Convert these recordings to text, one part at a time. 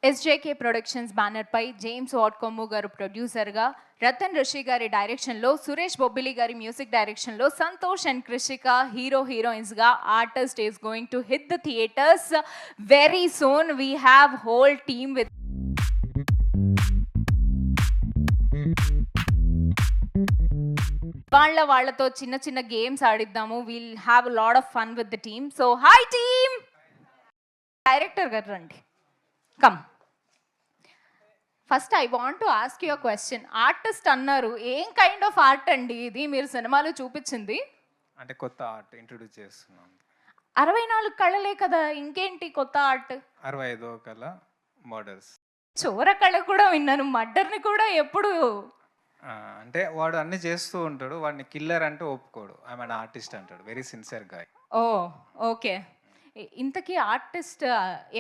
ఎస్జేకే productions banner pi James what కొమ్ము గారు ప్రొడ్యూసర్గా, రతన్ ఋషి గారి డైరెక్షన్లో, సురేష్ బొబ్బిలి గారి మ్యూజిక్ డైరెక్షన్లో సంతోష్ అండ్ కృషిక హీరోయిన్స్గా artist is going to hit the theatres very soon. We have whole team with వాళ్ళతో చిన్న చిన్న గేమ్స్ ఆడిద్దాము. We'll have lot of fun with the team. So hi team. Director గారు రండి, come. First I want to ask you a question. Artist అన్నారు, ఏం kind of art అండి ఇది మీరు సినిమాలో చూపించింది? అంటే కొత్త ఆర్ట్ ఇంట్రొడ్యూస్ చేస్తున్నాం. 64 కళలే కదా, ఇంకేంటి కొత్త ఆర్ట్? 65వ కళ మర్డర్స్. చోర కళ కూడా విన్నాను, మర్డర్ని కూడా ఎప్పుడు? అంటే వాడు అన్ని చేస్తూ ఉంటాడు, వాడిని కిల్లర్ అంటే ఒప్పుకోడు. ఐఎమ్ అన్ ఆర్టిస్ట్ అంటాడు, వెరీ సిన్సియర్ గాయ్. ఓ ఓకే. ఇంతకీ ఆర్టిస్ట్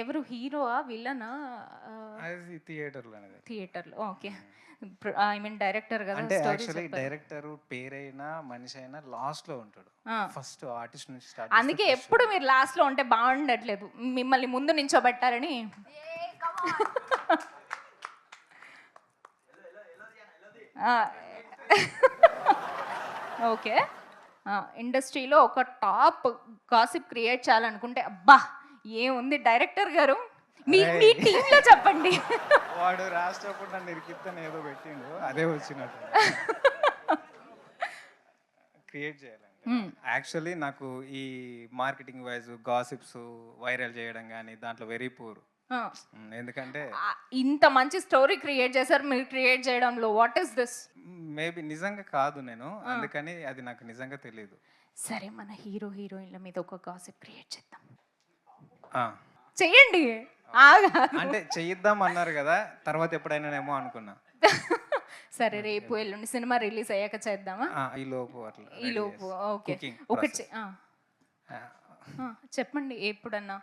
ఎవరు, హీరోవా విలనా? అది థియేటర్లో. థియేటర్లో ఓకే. ఐ మీన్ డైరెక్టర్ కదా. అంటే యాక్చువల్లీ డైరెక్టర్ పేరైనా మనిషి అయినా లాస్ట్ లో ఉంటాడు, ఫస్ట్ ఆర్టిస్ట్ నుంచి స్టార్ట్. అందుకే ఎప్పుడు మీరు లాస్ట్ లో ఉంటే బాగుండట్లేదు, మిమ్మల్ని ముందు నించోబెట్టారని. ఓకే. ఇండస్ట్రీలో ఒక టాప్ గాసిప్ క్రియేట్ చేయాలనుకుంటే అబ్బా ఏముంది డైరెక్టర్ గారు, మీ టీంలో చెప్పండి. వాడు రాష్ట్రప్పుడు నన్ను ఇరికిత్తని ఏదో పెట్టిండు, అదే వచ్చినట్టు క్రియేట్ చేయాలండి. యాక్చువల్లీ నాకు ఈ మార్కెటింగ్ వైజ్ గాసిప్స్ వైరల్ చేయడం కానీ దాంట్లో వెరీ పూర్. ఎందుకంటే ఇంత మంచి స్టోరీ క్రియేట్ చేశారు మీరు క్రియేట్ చేయడంలో. What is this? మేబీ నిజంగా కాదు నేను, అందుకని అది నాకు నిజంగా తెలియదు. సరే, మన హీరోయిన్ల మీద ఒక గాసిప్ క్రియేట్ చేద్దాం. చెయ్యండి. అంటే చెయ్యిద్దాం అన్నారు కదా, తర్వాత ఎప్పుడైనానేమో అనుకున్నా. సరే, రేపు ఎల్లుండి సినిమా రిలీజ్ అయ్యాక చేద్దామా? ఈ లోపు అట్లా. ఈ లోపు ఓకే. ఒకటి చెప్పండి, ఎప్పుడన్నా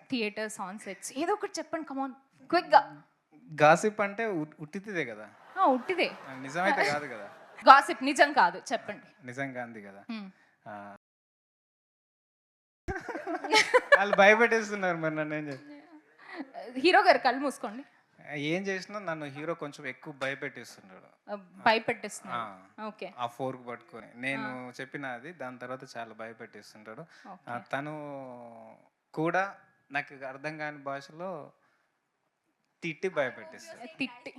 థియేటర్స్ ఆన్ సెట్స్ ఏదో ఒకటి చెప్పండి, కమాన్ క్విక్ గా. గాసిప్ అంటే ఉట్టిదే కదా? ఉట్టిదే, నిజమైతే కాదు కదా. గాసిప్ నిజం కాదు, చెప్పండి. నిజంగా అంది కదా. వాళ్ళు భయపెట్టేస్తున్నారు మరి నన్ను. ఏం చేసి హీరో గారు కళ్ళు మూసుకోండి. ఏం చేసినా నన్ను హీరో కొంచెం ఎక్కువ భయపెట్టిస్తున్నాడు. ఓకే. ఆ ఫోర్క్ పట్టుకొని నేను చెప్పిన అది, దాని తర్వాత చాలా భయపెట్టిస్తుంటాడు. తను కూడా నాకు అర్థం కాని భాషలో తిట్టి భయపెట్టిస్తాడు. తిట్టి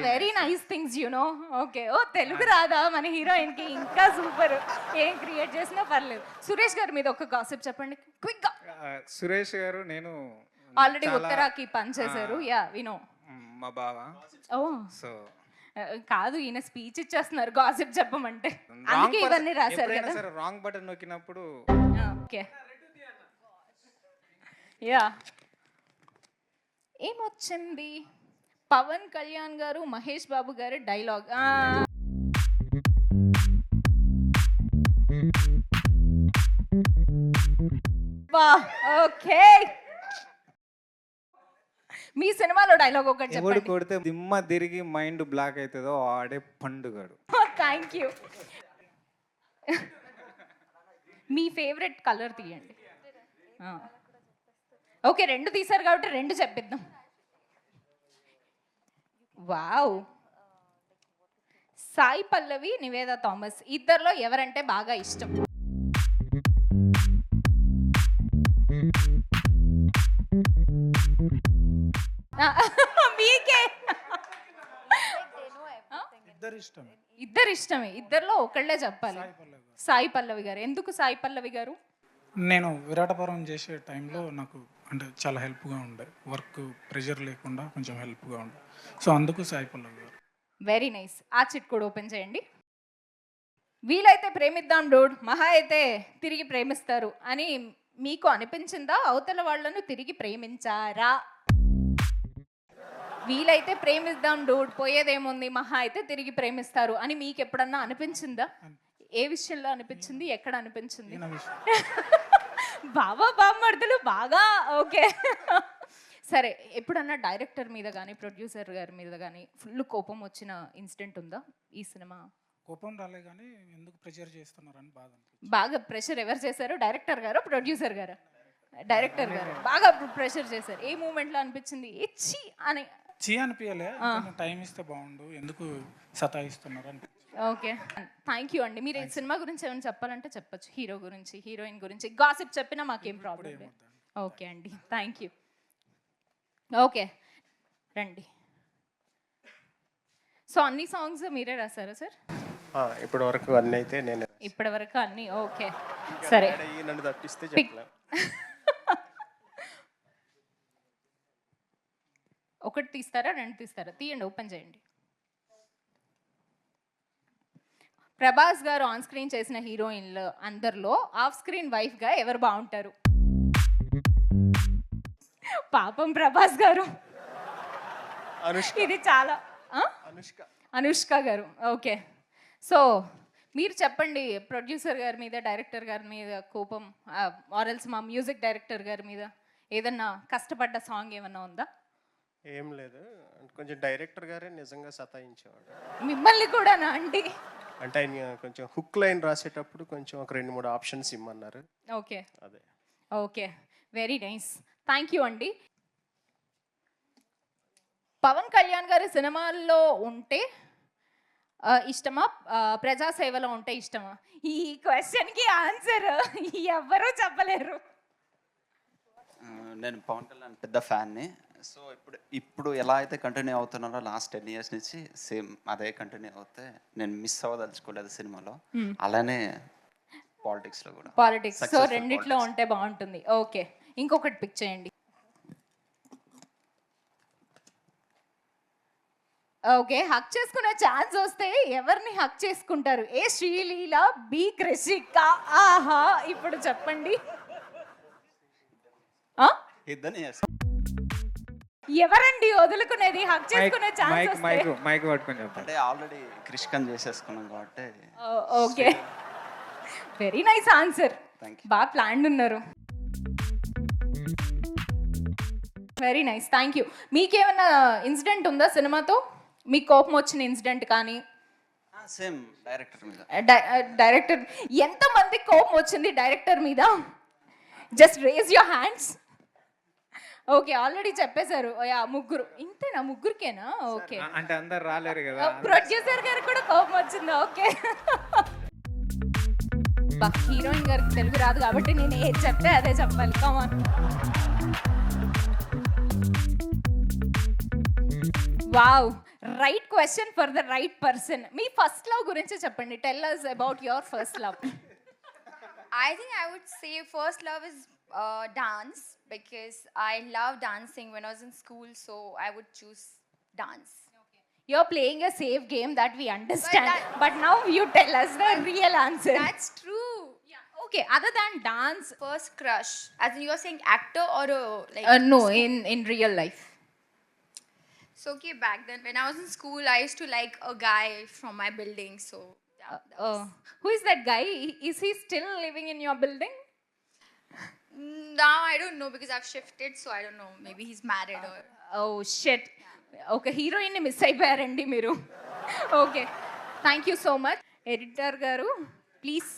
very nice things you know. Okay. Oh Telugu రాదా మన హీరోయిన్ కి? ఇంకా సూపర్, ఏం క్రియేట్ చేసినా పర్లేదు. సురేష్ గారి మీద ఒక గాసిప్ చెప్పండి క్విక్ గా. సురేష్ గారు నేను ఆల్రెడీ ఉత్తరాకి పని చేశారు. యా వినో, మా బావ. ఓ సో కాదు, ఈయన స్పీచ్ ఇచ్చేస్తున్నారు గాసిప్ చెప్పమంటే, అందుకే ఇవన్నీ రాశారు కదా. సరే, రాంగ్ బటన్ నొక్కినప్పుడు. ఓకే. యా ఏమొచ్చింది? పవన్ కళ్యాణ్ గారు, మహేష్ బాబు గారి డైలాగ్. ఓకే, మీ సినిమాలో డైలాగ్ ఒకటి చెప్పండి. కొడితే దిమ్మ తిరిగి మైండ్ బ్లాక్ అవుతుందో ఆడే పండుగాడు. Thank you. మీ ఫేవరెట్ కలర్ తీయండి. ఓకే, 2 తీశారు కాబట్టి 2 చెప్పిద్దాం. వావ్. సాయి పల్లవి, నివేదా థామస్, ఇద్దరిలో ఎవరంటే బాగా ఇష్టం? మీకే ఇద్దరు ఇష్టమే. ఇద్దరిలో ఒకళ్ళే చెప్పాలి. సాయి పల్లవి గారు. ఎందుకు సాయి పల్లవి గారు? నేను విరాటపురం చేసే టైంలో నాకు అంటే చాలా హెల్ప్గా ఉండే, వర్క్ ప్రెషర్ లేకుండా కొంచెం హెల్ప్గా ఉండే, సో అందుకు సాయి పల్లవి గారు. Very nice. ఆ చిట్ కూడా ఓపెన్ చేయండి. వీలైతే ప్రేమిద్దాం డూడ్, మహా అయితే తిరిగి ప్రేమిస్తారు అని మీకు అనిపించిందా? అవతల వాళ్ళను తిరిగి ప్రేమించారా? వీలైతే ప్రేమిద్దాం డూడ్, పోయేదేముంది, మహా అయితే తిరిగి ప్రేమిస్తారు అని మీకు ఎప్పుడన్నా అనిపించిందా? ఏ విషయంలో అనిపించింది, ఎక్కడ అనిపించింది? బాబా బామ్మర్దులు బాగా ఓకే. సరే, ఎప్పుడన్నా డైరెక్టర్ మీద కానీ ప్రొడ్యూసర్ గారి మీద కానీ ఫుల్ కోపం వచ్చిన ఇన్సిడెంట్ ఉందా ఈ సినిమా? కోపం రాలే కానీ ఎందుకు ప్రెషర్ చేస్తున్నారని బాధ. బాగా ప్రెషర్ ఎవరు చేశారు, డైరెక్టర్ గారు ప్రొడ్యూసర్ గారు? డైరెక్టర్ గారు బాగా ప్రెషర్ చేశారు. ఏ మూమెంట్లో అనిపించింది ఇచ్చి అని? చీ అనిపించలే, టైం ఇస్తే బాగుండు, ఎందుకు సతాయిస్తున్నారు అని. ఓకే, థ్యాంక్ యూ అండి. మీరు ఈ సినిమా గురించి ఏమైనా చెప్పాలంటే చెప్పొచ్చు, హీరో గురించి, హీరోయిన్ గురించి, గాసిప్ చెప్పినా మాకేం ప్రాబ్లం లేదు. ఓకే అండి, థ్యాంక్ యూ. ఓకే రండి. సో అన్ని సాంగ్స్ మీరే రాశారా సార్? ఇప్పటి వరకు అన్నీ అయితే నేను ఇప్పటి వరకు అన్ని. ఓకే సరే, నన్ను తప్పిస్తే చెప్పలేం. ఒకటి తీస్తారా, రెండు తీస్తారా? తీయండి, ఓపెన్ చేయండి. ప్రభాస్ గారు ఆన్ స్క్రీన్ చేసిన హీరోయిన్లు అందరిలో ఆఫ్ స్క్రీన్ వైఫ్ గా ఎవరు బాగుంటారు? పాపం ప్రభాస్ గారు. అనుష్క. ఇది చాలా అనుష్క. అనుష్క గారు. ఓకే, సో మీరు చెప్పండి, ప్రొడ్యూసర్ గారి మీద, డైరెక్టర్ గారి మీద కోపం, ఆర్ఎల్స్ మా మ్యూజిక్ డైరెక్టర్ గారి మీద ఏదన్నా కష్టపడ్డ సాంగ్ ఏమన్నా ఉందా? ఏం లేదు, కొంచెం డైరెక్టర్ గారే నిజంగా సతాయించేవాడు. మిమ్మల్ని కూడానా అండి? అంటే ఆయన కొంచెం హుక్ లైన్ రాసేటప్పుడు కొంచెం ఒక 2-3 ఆప్షన్స్ ఇమ్మన్నారు. ఓకే అదే. Okay, very nice, thank you అండి. పవన్ కళ్యాణ్ గారి సినిమాల్లో ఉంటే ఇష్టమా, ప్రజాసేవలో ఉంటే ఇష్టమా? ఈ క్వశ్చన్కి ఆన్సర్ ఎవ్వరూ చెప్పలేరు. నేను పవన్ కళ్యాణ్ పెద్ద ఫ్యాన్ని. సో ఇప్పుడు ఎలా అయితే కంటిన్యూ అవుతున్నారో లాస్ట్ 10 years నుంచి సేమ్ అదే కంటిన్యూ అవుతే నేను మిస్ అవ్వదలుచుకోలేదు సినిమాలో. అలానే పాలిటిక్స్లో కూడా. పాలిటిక్స్, సో రెండిట్లో ఉంటే బాగుంటుంది. ఓకే, ఇంకొకటి పిక్ చేయండి. ఓకే, హక్ చేసుకునే ఛాన్స్ వస్తే ఎవరిని హక్ చేసుకుంటారు? ఏ శ్రీలీల, బి కృషిక? ఆహా, ఇప్పుడు చెప్పండి. ఇద్దరిని ఎవరండి వదులుకునేది హక్ చేసుకునే ఛాన్స్ వస్తే? మైక్ పట్టుకొని చెప్పండి. అంటే ఆల్రెడీ క్రిష్కన్ చేసేసుకున్నాం కాబట్టి. Okay, very nice answer. బాగా ప్లాన్ ఉన్నారు. Very nice, thank you. మీకేమన్నా ఇన్సిడెంట్ ఉందా సినిమాతో? మీకు కోపం వచ్చిన ఇన్సిడెంట్ కానీ? సేమ్ డైరెక్టర్ మీద. డైరెక్టర్ ఎంతమంది కోపం వచ్చింది డైరెక్టర్ మీద? Just raise your hands. Okay, already చెప్పేశారు. ముగ్గురు, ఇంతేనా? ముగ్గురికేనా? ఓకే, అంటే అందరు రాలేరు కదా. ప్రొడ్యూసర్ గారికి కూడా కోపం వచ్చిందా? ఓకే, హీరోయిన్ గారికి తెలుగు రాదు కాబట్టి నేను ఏది చెప్తే అదే చెప్పాలి. Come on. Wow, right question for the right person. మీ ఫస్ట్ లవ్ గురించి చెప్పండి. Tell us about your first love. I think I would say first love is dance, because I love dancing when I was in school, so I would choose dance. You're playing a safe game that we understand, but now you tell us the real answer. That's true. Yeah. Okay, other than dance, First crush, as in you're saying actor or like no, in real life. So okay, back then when I was in school, I used to like a guy from my building. So Who is that guy? Is he still living in your building? now I don't know, because I've shifted, so I don't know. Maybe he's married or. Oh shit. Okay, heroine miss అయిపోయారండి మీరు. Okay, thank you so much. Editor గారు please,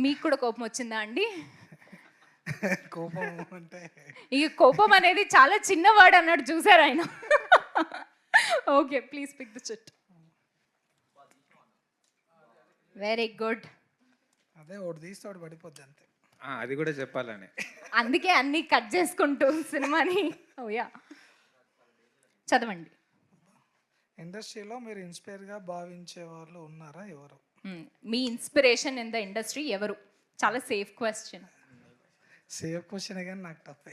మీకు కూడా కోపం వచ్చిందా అండి? కోపం అంటే ఈ కోపం అనేది చాలా చిన్నవాడు అన్నట్టు చూసారు ఆయన. Okay, please pick the chit. Very good. అదే ఒకటి తీస్తే ఒకటి పడిపోద్ది అంతే. అది కూడా చెప్పాలని అందుకే అన్ని కట్ చేసుకుంటూ సినిమాని. ఓయా, చదవండి. ఇండస్ట్రీలో మీరు ఇన్స్పైర్గా భావించే వాళ్ళు ఉన్నారా? ఎవరు మీ ఇన్స్పిరేషన్ ఇన్ ద ఇండస్ట్రీ ఎవరు? చాలా సేఫ్ క్వశ్చన్. సేఫ్ క్వశ్చన్ కానీ నాకు తప్పే.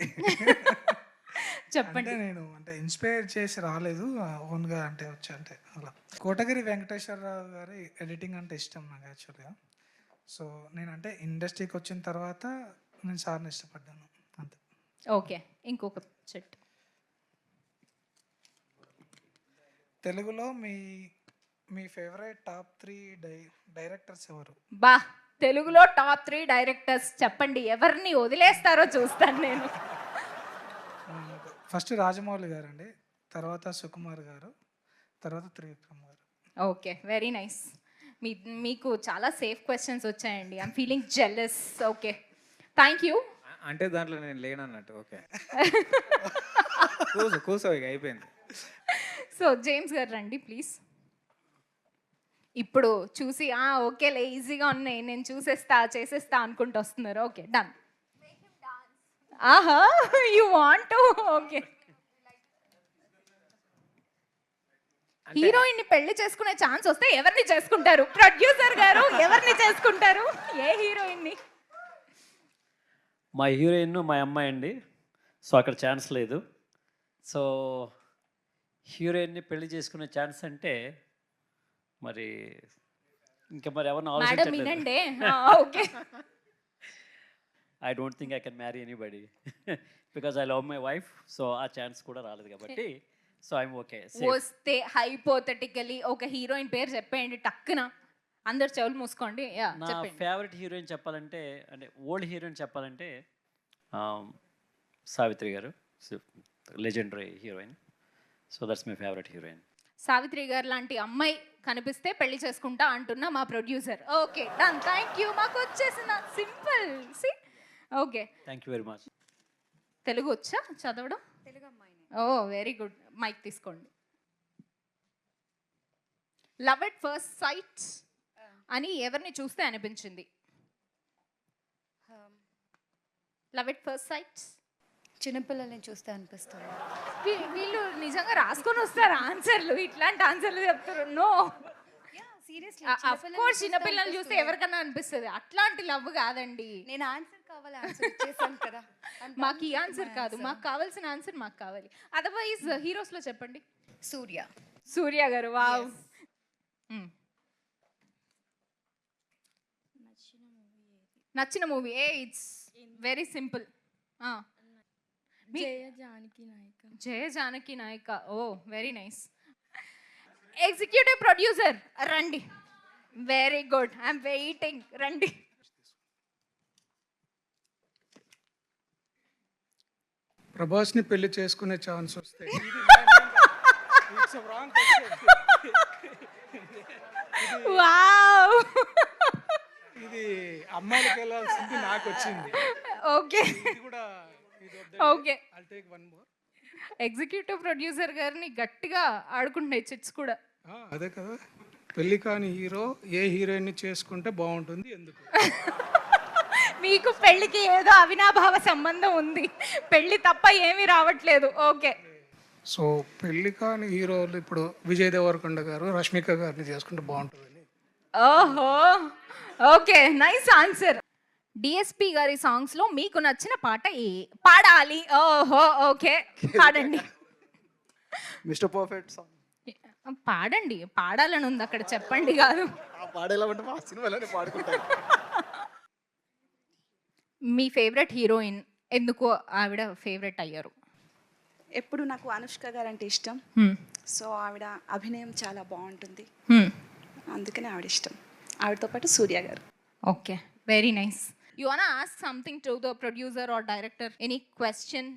చెప్పండి. నేను అంటే ఇన్స్పైర్ చేసి రాలేదు, ఓన్గా అంటే వచ్చి అంటే అలా. కోటగిరి వెంకటేశ్వరరావు గారి ఎడిటింగ్ అంటే ఇష్టం నాకు యాక్చువల్గా. సో నేను అంటే ఇండస్ట్రీకి వచ్చిన తర్వాత నేను సార్ని ఇష్టపడ్డాను అంతే. ఓకే, ఇంకొక చెట్. తెలుగులో మీ ఫేవరెట్ టాప్ 3 డైరెక్టర్స్ ఎవరు? బా, తెలుగులో టాప్ 3 డైరెక్టర్స్ చెప్పండి. ఎవరిని వదిలేస్తారో చూస్తాను నేను. ఫస్ట్ రాజమౌళి గారు అండి, తర్వాత సుకుమార్ గారు, తర్వాత త్రివిక్రమ్ గారు. Okay, very nice. మీకు చాలా సేఫ్ క్వశ్చన్స్ వచ్చాయండి. I'm feeling jealous. Okay, thank you. అంటే దాంట్లో నేను లేనన్నట్టు. ఓకే. కూసో ఇక అయిపోయింది. సో జేమ్స్ గారు రండి ప్లీజ్. ఇప్పుడు చూసి ఓకేలే ఈజీగా ఉన్నాయి, నేను చూసేస్తా చేసేస్తా అనుకుంటూ వస్తున్నారు. Okay done. ఆహా you want to. Okay. Heroine ని పెళ్లి చేసుకునే ఛాన్స్ వస్తే ఎవరిని చేసుకుంటారు ప్రొడ్యూసర్ గారు? ఎవరిని చేసుకుంటారు? ఏ హీరోయిన్ ని? మా హీరోయిన్ మా అమ్మాయి అండి. సో అక్కడ ఛాన్స్ లేదు. సో హీరోయిన్ని పెళ్లి చేసుకునే ఛాన్స్ అంటే మరి ఇంకా మరి ఎవరిని మేడం ఆలోచించట్లేదు. వినండి. Okay. I don't think I can marry anybody because I love my wife. So ఆ ఛాన్స్ కూడా రాలేదు కాబట్టి సో ఐఎమ్ ఓకే. వస్తే హైపోథెటికలీ ఒక హీరోయిన్ పేరు చెప్పేయండి టక్కున, అందరు చెవులు మూసుకోండి. నా చెప్పండి. ఫేవరెట్ హీరోయిన్ చెప్పాలంటే అంటే ఓల్డ్ హీరోయిన్ చెప్పాలంటే సావిత్రి గారు, legendary heroine. So that's my favourite heroine. Savitri గారు లాంటి అమ్మాయి కనిపిస్తే పెళ్లి చేసుకుంటా అంటున్న మా producer. Okay done. Thank you. మాకు వచ్చేసిన సింపుల్. సి okay. Thank you very much. Telugu వచ్చా చదవడం? తెలుగు అమ్మాయిని. Oh very good. మైక్ తీసుకోండి. లవ్ ఎట్ ఫస్ట్ సైట్ అని ఎవరిని చూస్తే అనిపించింది? లవ్ ఎట్ ఫస్ట్ సైట్ చిన్నపిల్లల్ని చూస్తే అనిపిస్తుంది. వీళ్ళు నిజంగా రాసుకొని వస్తారు ఆన్సర్లు, ఇట్లాంటి ఆన్సర్లు చెప్తారు. నో సీరియస్లీ అఫ్ కోర్స్ చిన్నపిల్లల్ని చూస్తే ఎవరికన్నా అనిపిస్తుంది. అట్లాంటి లవ్ కాదండి. నేను ఆన్సర్ కావాలి, ఆన్సర్ ఇచ్చేసాను కదా. మాకు ఈ ఆన్సర్ కాదు, మాకు కావాల్సిన ఆన్సర్ మాకు కావాలి. అదర్వైజ్ హీరోస్ లో చెప్పండి. సూర్య. సూర్య గారు. వావ్. నచ్చిన movie it's very simple. Jaya Janaki Nayaka. Oh very nice. Executive producer రండి. Very good. I'm waiting. రండి. ప్రభాస్ని పెళ్లి చేసుకునే ఛాన్స్ వస్తే వావ్. ఇది అమ్మాయిలకి వెళ్ళాల్సింది నాకు వచ్చింది. ఓకే ఇది కూడా okay. I'll take one more. Executive producer గారిని గట్టిగా ఆడుకుంటున్నాయి చిట్స్ కూడా. అదే కదా, పెళ్లి కాని హీరో ఏ హీరోయిన్ చేసుకుంటే బాగుంటుంది, ఎందుకు? మీకు పెళ్లికి ఏదో అవినాభావ సంబంధం ఉంది, పెళ్లి తప్ప ఏమీ రావట్లేదు. ఓకే. సో పెళ్లి కాని హీరోలు ఇప్పుడు విజయ్ దేవరకొండ గారు, రష్మిక గారిని చేసుకుంటే బాగుంటుందని. ఓహో ఓకే. Nice answer. డిఎస్పి గారి సాంగ్స్ లో మీకు నచ్చిన పాట పాడాలి? ఓహో ఓకే. పాడండి. మిస్టర్ పర్ఫెక్ట్ సాంగ్ పాడండి. పాడాలని ఉంది అక్కడ, చెప్పండి కాదు. పాడేలా ఉంటే మా సినిమాలోనే పాడుకుంటాను. మీ ఫేవరెట్ హీరోయిన్, ఎందుకు ఆవిడ ఫేవరెట్ అయ్యారు? ఎప్పుడు నాకు అనుష్క గారు అంటే ఇష్టం. సో ఆవిడ అభినయం చాలా బాగుంటుంది, అందుకనే ఆవిడ ఇష్టం. ఆవిడతో పాటు సూర్య గారు. Okay very nice. You want ask something to the producer or director? Any question?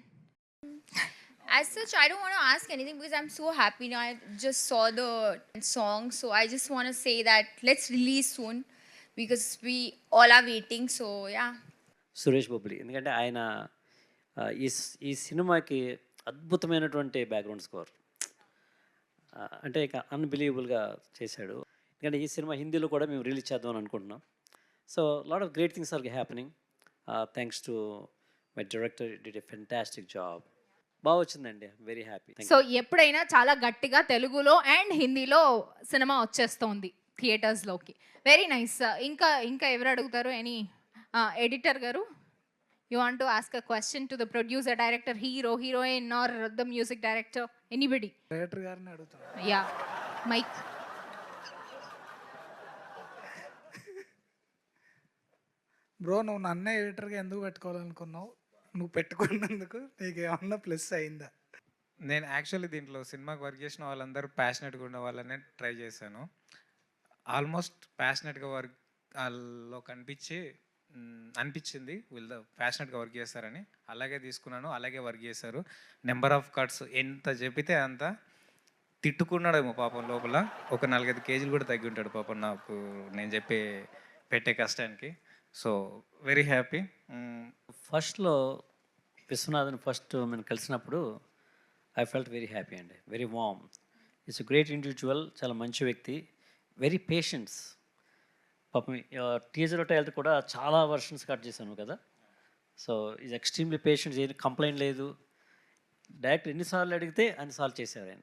As such, I don't want to ask anything because I'm so happy now. I just saw the song, so I just want to say that let's release soon because we all are waiting. So yeah. Suresh Bobbili, ఎందుకంటే ఆయన ఈ సినిమాకి అద్భుతమైనటువంటి background score, అంటే ఇక అన్బిలీవబుల్గా చేశాడు. ఎందుకంటే ఈ సినిమా హిందీలో కూడా మేము రిలీజ్ చేద్దాం అని అనుకుంటున్నాం. So lot of great things are happening thanks to my director. Did a fantastic job. బాగా వచ్చిందండి. Very happy. సో ఎప్పుడైనా చాలా గట్టిగా తెలుగులో అండ్ హిందీలో సినిమా వచ్చేస్తోంది థియేటర్స్లోకి. Very nice. ఇంకా ఎవరు అడుగుతారు? ఎనీ ఎడిటర్ గారు, you want to ask a question to the producer, director, hero, heroine or the music director, anybody? Director గారిని అడుగుతాను. Yeah mic. బ్రో, నువ్వు నన్నే ఎడిటర్గా ఎందుకు పెట్టుకోవాలనుకున్నావు? నువ్వు పెట్టుకున్నందుకు నీకు ఏమన్నా ప్లస్ అయిందా? నేను యాక్చువల్లీ దీంట్లో సినిమాకి వర్క్ చేసిన వాళ్ళందరూ ప్యాషనెట్గా ఉన్న వాళ్ళనే ట్రై చేశాను. ఆల్మోస్ట్ ప్యాషనెట్గా వర్క్ వాళ్ళలో అనిపించింది వీళ్ళు ప్యాషనెట్గా వర్క్ చేస్తారని. అలాగే తీసుకున్నాను, అలాగే వర్క్ చేశారు. నెంబర్ ఆఫ్ కట్స్ ఎంత చెప్పితే అంత. తిట్టుకున్నాడేమో పాపం లోపల, ఒక 4-5 కేజీలు కూడా తగ్గి ఉంటాడు పాపం నాకు నేను పెట్టే కష్టానికి. So very happy. ఫస్ట్లో విశ్వనాథన్ ఫస్ట్ మేము కలిసినప్పుడు ఐ ఫెల్ట్ వెరీ హ్యాపీ అండి, very warm. It's great individual, చాలా మంచి వ్యక్తి, వెరీ పేషెన్స్. పాపం టీజర్ హెల్త్ కూడా చాలా వర్షన్స్ కట్ చేశాను కదా. సో ఈజ్ ఎక్స్ట్రీమ్లీ పేషెంట్, ఏది కంప్లైంట్ లేదు. డైరెక్టర్ ఎన్నిసార్లు అడిగితే అన్నిసార్లు చేశారు ఆయన.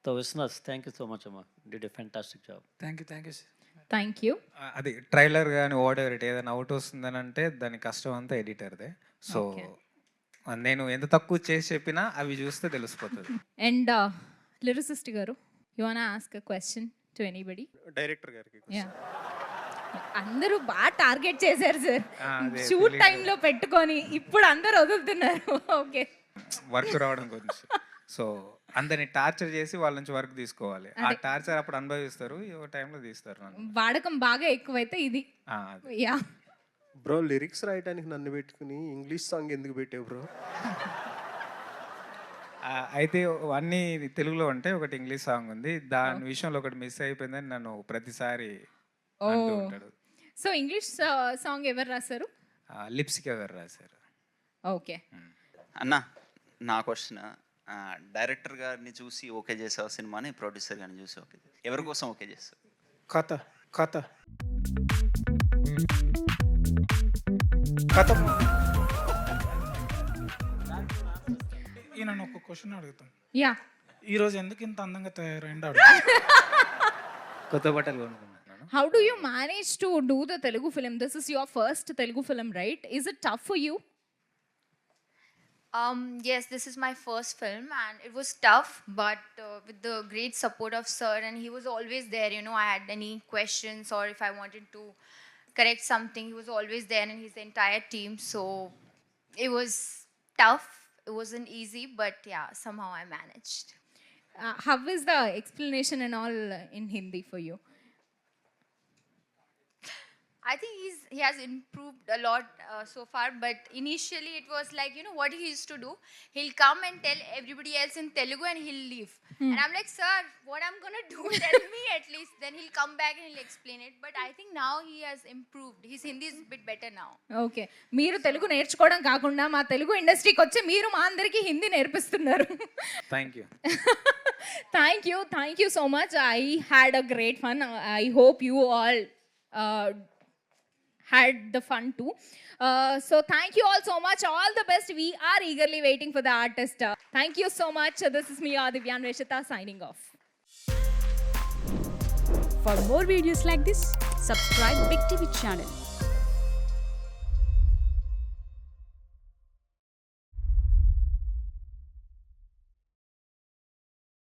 So Vishwanath, thank you so much అమ్మా, did a fantastic job. Thank you sir. Thank you. అది ట్రైలర్ కానీ వాటెవర్ ఇట్ ఏదైనా అవుట్ వస్తుందని అంటే దాని కష్టం అంతా ఎడిటర్దే. సో నేను ఎంత తక్కువ చేసి చెప్పినా అవి చూస్తే తెలిసిపోతుంది. అండ్ లిరిసిస్ట్ గారు, you want ask a question to anybody? Director గారికి యా, అందరూ బాగా టార్గెట్ చేశారు సార్, అదే షూట్ టైంలో పెట్టుకొని. ఇప్పుడు అందరు వదులుతున్నారు. ఓకే, వర్క్ రావడం గురించి. సో అందరిని టార్చర్ చేసి వాళ్ళ నుంచి వర్క్ తీసుకోవాలి. ఆ టార్చర్ అప్పుడు అనుభవిస్తారు, ఒక టైంలో తీస్తారు నన్ను. వాడకం బాగా ఎక్కువైతే ఇది. అదే. యా, బ్రో లిరిక్స్ రాయడానికి నన్ను పెట్టుకుని ఇంగ్లీష్ సాంగ్ ఎందుకు పెట్టావు బ్రో? అయితే అన్నీ తెలుగులో ఉంటాయి, ఒకటి ఇంగ్లీష్ సాంగ్ ఉంది. దాని విషయంలో ఒకటి మిస్ అయిపోయిందని నన్ను ప్రతిసారి అంటూ ఉంటాడు. సో ఇంగ్లీష్ సాంగ్ ఎవరు రాశారు? లిప్సికా గారు రాశారు. ఓకే. అన్న, నా క్వశ్చన్, డైరెక్టర్ గారిని చూసి ఓకే చేసావు సినిమాని, ప్రొడ్యూసర్ గారిని చూసి ఓకే, ఎవరి కోసం ఓకే చేస్తావు? కథ ఈయన ఒక క్వశ్చన్ అడుగుతాం. యా, ఈరోజు ఎందుకు ఇంత అందంగా తయారైంది? కొత్త బట్టలు కొనుక్కున్నాను. how do you manage to do the Telugu film? This is your first Telugu film, right? Is it tough for you? Yes, this is my first film and it was tough, but with the great support of sir, and he was always there, you know, I had any questions or if I wanted to correct something, he was always there, and his entire team. So it was tough, it wasn't easy, but yeah, somehow I managed. How is the explanation and all in Hindi for you? I think he has improved a lot so far, but initially it was like, you know, what he used to do, he'll come and tell everybody else in Telugu and he'll leave. And I'm like, sir, what I'm gonna do? Tell me at least. Then he'll come back and he'll explain it. But I think now he has improved. His Hindi is a bit better now. Okay, మీరు తెలుగు నేర్చుకోవడం కాకుండా మా తెలుగు ఇండస్ట్రీకి వచ్చి మీరు మా అందరికీ హిందీ నేర్పిస్తున్నారు. Thank you. Thank you so much. I had a great fun. I hope you all had the fun too. So thank you all so much. All the best. We are eagerly waiting for the artist. Thank you so much. This is me, Divyan Veshita, signing off. For more videos like this, subscribe Big TV channel.